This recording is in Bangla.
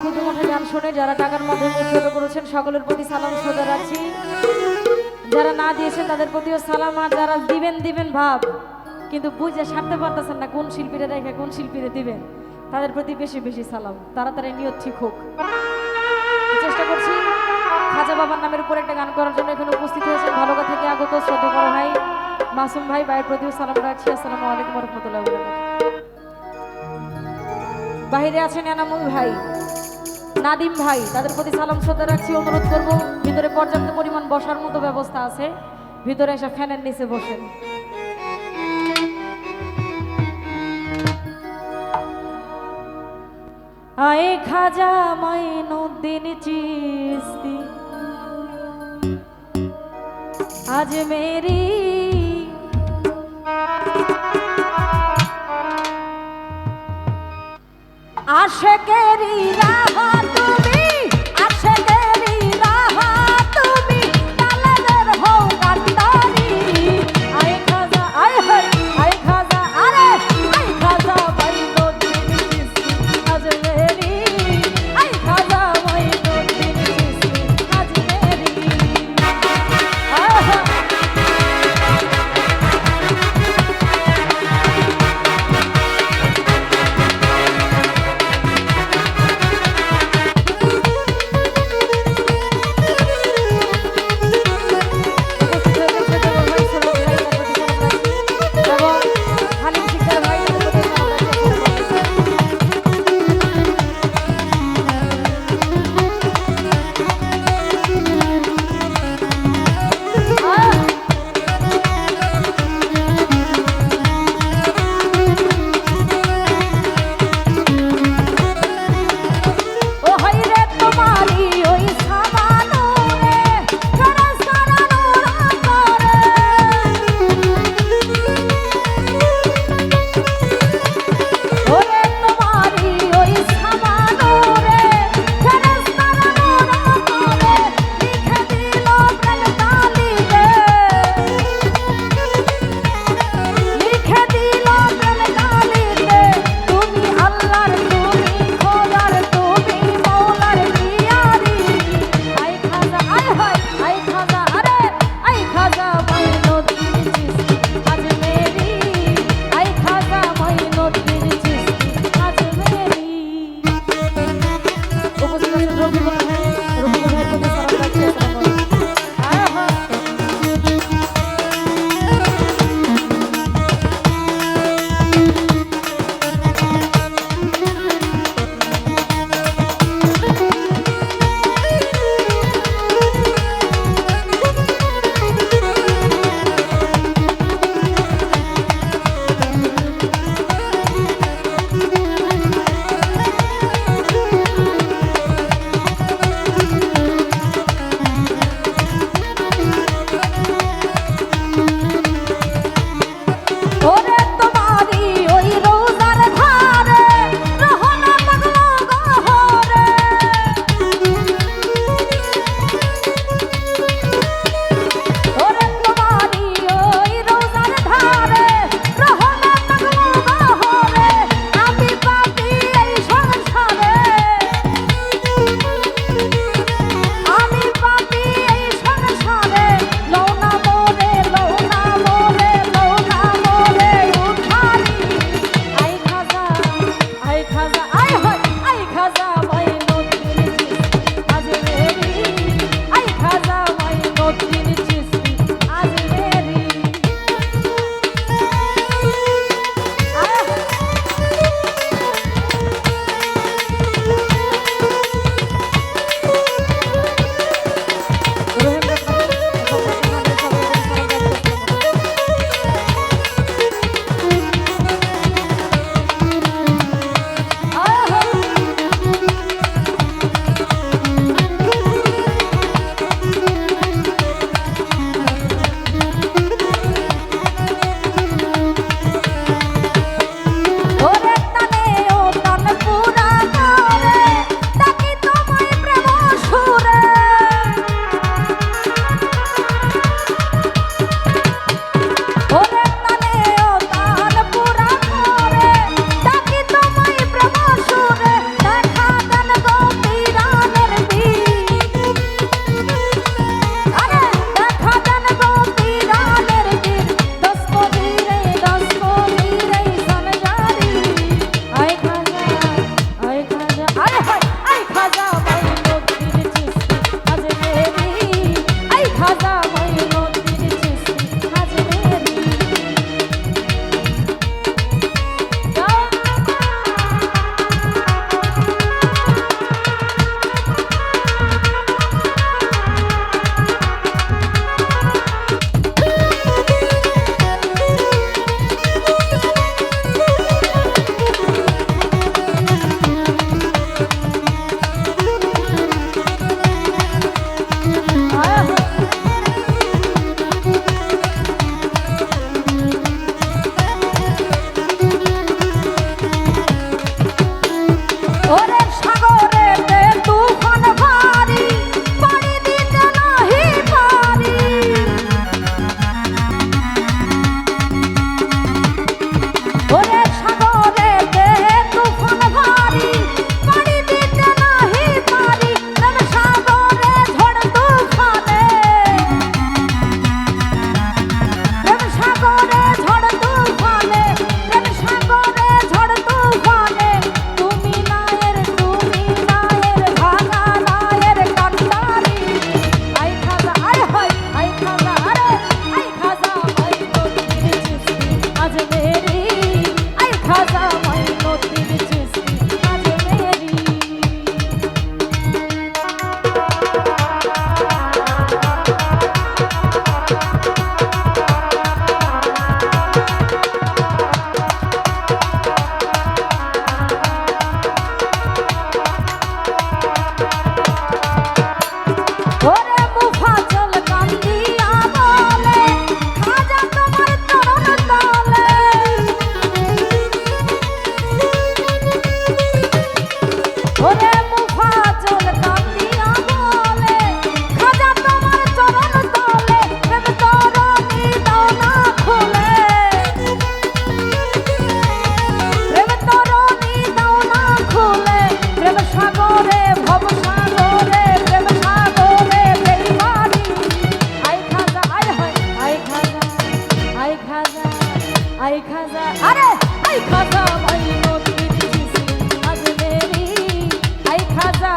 প্রথমে গান শুনে যারা টাকার মাধ্যমে উৎসর্গ করেছেন সকলের প্রতি সালাম শ্রদ্ধা রাখছি। যারা না দিয়েছেন তাদের প্রতিও সালাম, আর যারা দিবেন দিবেন ভাব কিন্তু বুঝে সারতে পারতেছেন না কোন শিল্পীরা রেখে কোন শিল্পীরা দিবেন, তাদের প্রতি বেশি বেশি সালাম। তাড়াতাড়ি নিয়ত ঠিক হোক। চেষ্টা করছি খাজা বাবার নামের উপর একটা গান করার জন্য এখানে উপস্থিত হয়েছেন ভালোগা থেকে আগত শ্রদ্ধা করা ভাই মাসুম ভাই, ভাইয়ের প্রতিও সালাম রাখছি। আসসালামু আলাইকুম ওয়া রাহমাতুল্লাহি ওয়া বারাকাতুহু। বাহিরে আছেন এনামুল ভাই, নাদিম ভাই, তাদের প্রতি সালাম শ্রদ্ধা রাখছি। অনুরোধ করব ভিতরে পর্যাপ্ত পরিমাণ বসার মতো ব্যবস্থা আছে, ভিতরে এসে ফ্যানের নিচে বসেন। আয়ে খাজা মাইনুদ্দিন চিশতি আজ মেরি আশকেরি রাহা তুমি, আশকেরি রাহা তুমি, তালেদের হও কান্দারি। আয় খাজা আয় হায় আয় খাজা আরে আয় খাজা মাইনুদ্দিন চিশতি আজ মেরি, আয় খাজা মাইনুদ্দিন চিশতি আজ মেরি। সাগরে ভব সাগরে প্রেম সাগরে বেইমানি আই খাজা আই হয় আই খাজা আই খাজা আই খাজা আরে আই খাজা ভাই নদীর ঝিসি আজ মেরি আই খাজা